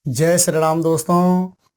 जय श्री राम दोस्तों।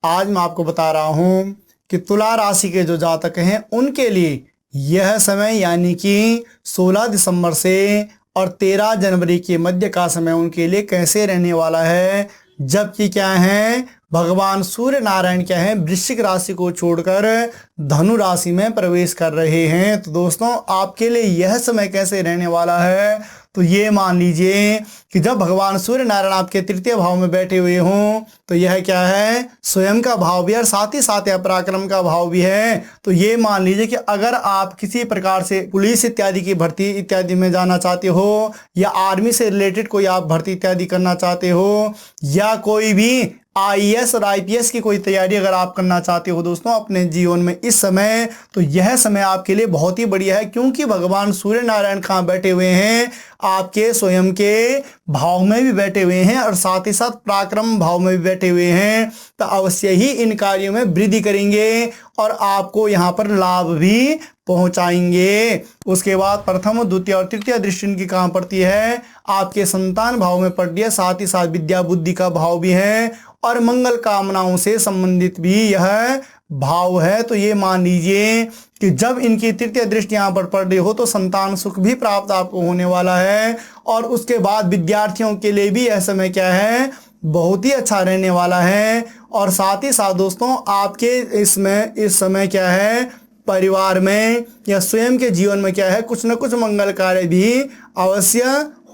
आज मैं आपको बता रहा हूँ कि तुला राशि के जो जातक हैं उनके लिए यह समय यानी कि 16 दिसंबर से और 13 जनवरी के मध्य का समय उनके लिए कैसे रहने वाला है। जबकि क्या है, भगवान सूर्य नारायण क्या है, वृश्चिक राशि को छोड़कर धनु राशि में प्रवेश कर रहे हैं। तो दोस्तों आपके लिए यह समय कैसे रहने वाला है, तो ये मान लीजिए कि जब भगवान सूर्य नारायण आपके तृतीय भाव में बैठे हुए हों तो यह क्या है, स्वयं का भाव भी और साथ ही साथ यह पराक्रम का भाव भी है। तो ये मान लीजिए कि अगर आप किसी प्रकार से पुलिस इत्यादि की भर्ती इत्यादि में जाना चाहते हो, या आर्मी से रिलेटेड कोई आप भर्ती इत्यादि करना चाहते हो, या कोई भी आईएएस और आईपीएस की कोई तैयारी अगर आप करना चाहते हो दोस्तों अपने जीवन में इस समय, तो यह समय आपके लिए बहुत ही बढ़िया है। क्योंकि भगवान सूर्य नारायण कहाँ बैठे हुए हैं, आपके स्वयं के भाव में भी बैठे हुए हैं और साथ ही साथ पराक्रम भाव में भी बैठे हुए हैं। तो अवश्य ही इन कार्यों में वृद्धि करेंगे और आपको यहाँ पर लाभ भी पहुंचाएंगे। उसके बाद प्रथम द्वितीय और तृतीय दृष्टि इनकी कहाँ पड़ती है, आपके संतान भाव में पड़ती है, साथ ही साथ विद्या बुद्धि का भाव भी है और मंगल कामनाओं से संबंधित भी यह भाव है। तो ये मान लीजिए कि जब इनकी तृतीय दृष्टि यहाँ पर पड़ रही हो तो संतान सुख भी प्राप्त आपको होने वाला है। और उसके बाद विद्यार्थियों के लिए भी यह समय क्या है, बहुत ही अच्छा रहने वाला है। और साथ ही साथ दोस्तों आपके इसमें इस समय क्या है, परिवार में या स्वयं के जीवन में क्या है, कुछ न कुछ मंगल कार्य भी अवश्य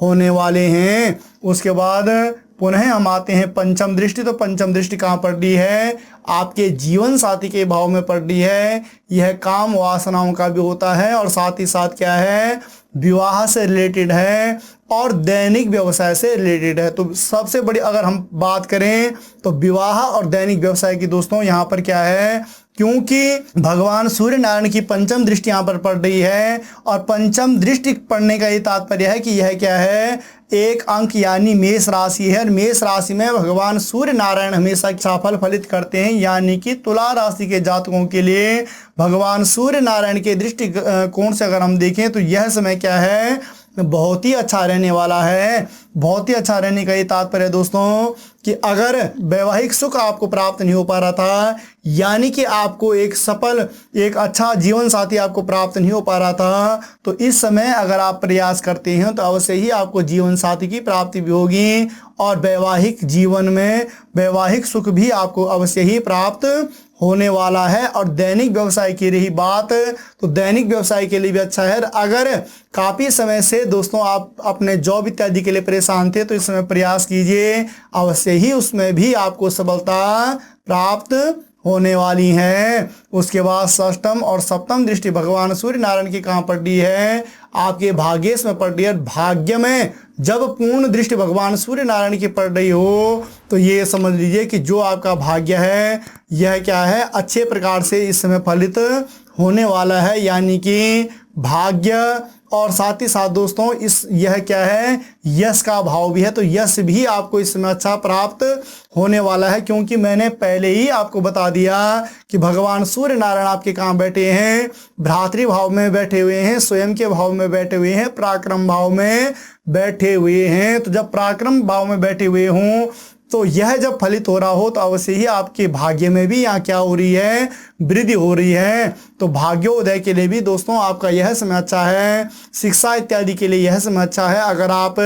होने वाले हैं। उसके बाद पुनः हम आते हैं पंचम दृष्टि। तो पंचम दृष्टि कहाँ पड़ रही है, आपके जीवन साथी के भाव में पड़ रही है। यह काम वासनाओं का भी होता है और साथ ही साथ क्या है, विवाह से रिलेटेड है और दैनिक व्यवसाय से रिलेटेड है। तो सबसे बड़ी अगर हम बात करें तो विवाह और दैनिक व्यवसाय की दोस्तों यहाँ पर क्या है, क्योंकि भगवान सूर्य नारायण की पंचम दृष्टि यहाँ पर पड़ रही है और पंचम दृष्टि पढ़ने का ये तात्पर्य है कि यह क्या है, एक अंक यानी मेष राशि है और मेष राशि में भगवान सूर्य नारायण हमेशा सफल फलित करते हैं। यानी कि तुला राशि के जातकों के लिए भगवान सूर्य नारायण के दृष्टि कोण से अगर हम देखें तो यह समय क्या है, बहुत ही अच्छा रहने वाला है। बहुत ही अच्छा रहने का ये तात्पर्य दोस्तों कि अगर वैवाहिक सुख आपको प्राप्त नहीं हो पा रहा था, यानी कि आपको एक सफल एक अच्छा जीवन साथी आपको प्राप्त नहीं हो पा रहा था, तो इस समय अगर आप प्रयास करते हैं तो अवश्य ही आपको जीवन साथी की प्राप्ति भी होगी और वैवाहिक जीवन में वैवाहिक सुख भी आपको अवश्य ही प्राप्त होने वाला है। और दैनिक व्यवसाय की रही बात, तो दैनिक व्यवसाय के लिए भी अच्छा है। अगर काफ़ी समय से दोस्तों आप अपने जॉब इत्यादि के लिए परेशान थे तो इस समय प्रयास कीजिए, अवश्य ही उसमें भी आपको सफलता प्राप्त होने वाली है। उसके बाद षष्ठम और सप्तम दृष्टि भगवान सूर्य नारायण की कहाँ पड़ रही है, आपके भाग्येश में पड़ रही है। भाग्य में जब पूर्ण दृष्टि भगवान सूर्य नारायण की पड़ रही हो तो ये समझ लीजिए कि जो आपका भाग्य है यह क्या है, अच्छे प्रकार से इस समय फलित होने वाला है। यानी कि भाग्य और साथ ही साथ दोस्तों यह क्या है, यश का भाव भी है। तो यश भी आपको इस समय अच्छा प्राप्त होने वाला है। क्योंकि मैंने पहले ही आपको बता दिया कि भगवान सूर्य नारायण आपके कहाँ बैठे हैं, भ्रातृ भाव में बैठे हुए हैं, स्वयं के भाव में बैठे हुए हैं, पराक्रम भाव में बैठे हुए हैं। तो जब पराक्रम भाव में बैठे हुए हों तो यह जब फलित हो रहा हो तो अवश्य ही आपके भाग्य में भी यहाँ क्या हो रही है, वृद्धि हो रही है। तो भाग्योदय के लिए भी दोस्तों आपका यह समय अच्छा है। शिक्षा इत्यादि के लिए यह समय अच्छा है। अगर आप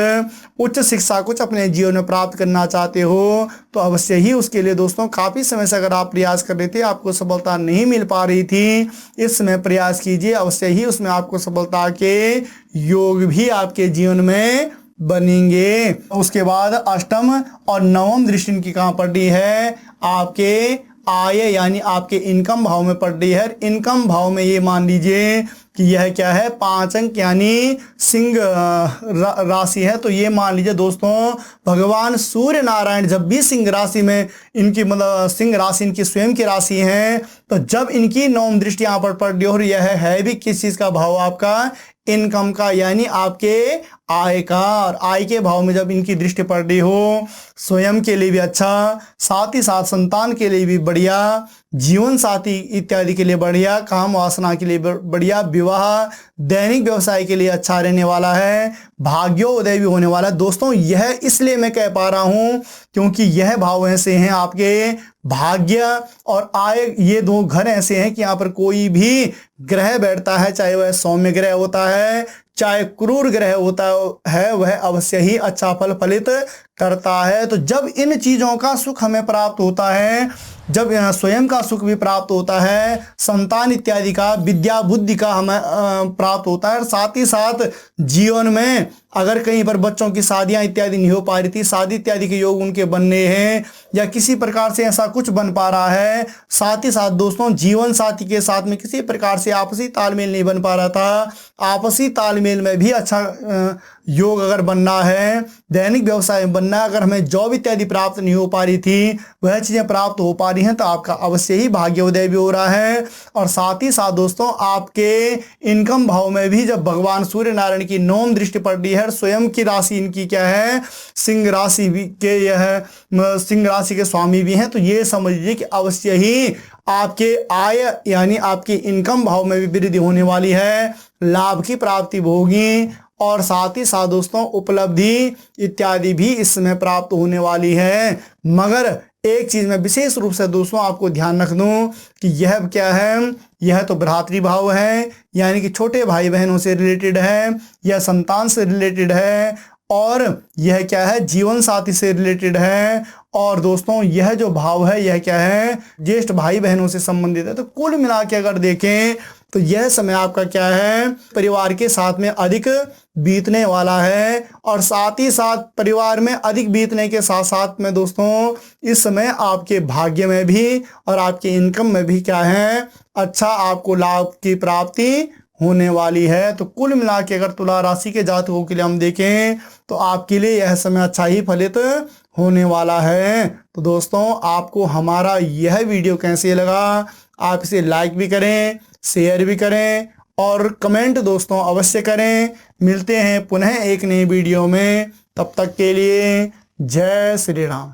उच्च शिक्षा कुछ अपने जीवन में प्राप्त करना चाहते हो तो अवश्य ही उसके लिए दोस्तों काफ़ी समय से अगर आप प्रयास कर रहे थे, आपको सफलता नहीं मिल पा रही थी, इस समय प्रयास कीजिए, अवश्य ही उसमें आपको सफलता के योग भी आपके जीवन में बनेंगे। उसके बाद अष्टम और नवम दृष्टि की कहाँ पड़ रही है, आपके आय यानी आपके इनकम भाव में पड़ रही है। इनकम भाव में ये मान लीजिए कि यह क्या है, 5 अंक यानी सिंह राशि है। तो ये मान लीजिए दोस्तों भगवान सूर्य नारायण जब भी सिंह राशि में इनकी मतलब सिंह राशि इनकी स्वयं की राशि है, तो जब इनकी नवम दृष्टि यहाँ पर पड़ रही हो, यह है भी किस चीज़ का भाव, आपका इनकम का यानी आपके आय का। और आय के भाव में जब इनकी दृष्टि पड़ रही हो, स्वयं के लिए भी अच्छा, साथ ही साथ संतान के लिए भी बढ़िया, जीवन साथी इत्यादि के लिए बढ़िया, काम वासना के लिए बढ़िया, विवाह, दैनिक व्यवसाय के लिए अच्छा रहने वाला है, भाग्योदय भी होने वाला है। दोस्तों यह इसलिए मैं कह पा रहा हूं क्योंकि यह भाव ऐसे हैं आपके भाग्य और आय, ये दो घर ऐसे हैं कि यहाँ पर कोई भी ग्रह बैठता है, चाहे वह सौम्य ग्रह होता है चाहे क्रूर ग्रह होता है, वह अवश्य ही अच्छा फल फलित करता है। तो जब इन चीजों का सुख हमें प्राप्त होता है, जब स्वयं का सुख भी प्राप्त होता है, संतान इत्यादि का, विद्या बुद्धि का हमें प्राप्त होता है, साथ ही साथ जीवन में अगर कहीं पर बच्चों की शादियां इत्यादि नहीं हो पा रही थी, शादी इत्यादि के योग उनके बनने हैं या किसी प्रकार से ऐसा कुछ बन पा रहा है, साथ ही साथ दोस्तों जीवन साथी के साथ में किसी प्रकार से आपसी तालमेल नहीं बन पा रहा था, आपसी तालमेल में भी अच्छा योग अगर बनना है, दैनिक व्यवसाय में बनना है, अगर हमें जॉब इत्यादि प्राप्त नहीं हो पा रही थी, वह चीज़ें प्राप्त हो पा रही हैं, तो आपका अवश्य ही भाग्योदय भी हो रहा है। और साथ ही साथ दोस्तों आपके इनकम भाव में भी जब भगवान सूर्य नारायण की 9वीं दृष्टि पड़ रही है, स्वयं की राशि इनकी क्या है, सिंह राशि भी के, यह सिंह राशि के स्वामी भी हैं, तो ये समझ लीजिए कि अवश्य ही आपके आय यानी आपके इनकम भाव में भी वृद्धि होने वाली है, लाभ की प्राप्ति होगी और साथ ही साथ दोस्तों उपलब्धि इत्यादि भी इस समय प्राप्त होने वाली है। मगर एक चीज में विशेष रूप से दोस्तों आपको ध्यान रख दूं कि यह क्या है, यह तो भ्रातृ भाव है, यानी कि छोटे भाई बहनों से रिलेटेड है, यह संतान से रिलेटेड है, और यह क्या है, जीवन साथी से रिलेटेड है, और दोस्तों यह जो भाव है यह क्या है, ज्येष्ठ भाई बहनों से संबंधित है। तो कुल मिला के अगर देखें तो यह समय आपका क्या है, परिवार के साथ में अधिक बीतने वाला है, और साथ ही साथ परिवार में अधिक बीतने के साथ साथ में दोस्तों इस समय आपके भाग्य में भी और आपके इनकम में भी क्या है, अच्छा आपको लाभ की प्राप्ति होने वाली है। तो कुल मिला के अगर तुला राशि के जातकों के लिए हम देखें तो आपके लिए यह समय अच्छा ही फलित होने वाला है। तो दोस्तों आपको हमारा यह वीडियो कैसे लगा, आप इसे लाइक भी करें, शेयर भी करें और कमेंट दोस्तों अवश्य करें। मिलते हैं पुनः एक नई वीडियो में, तब तक के लिए जय श्री राम।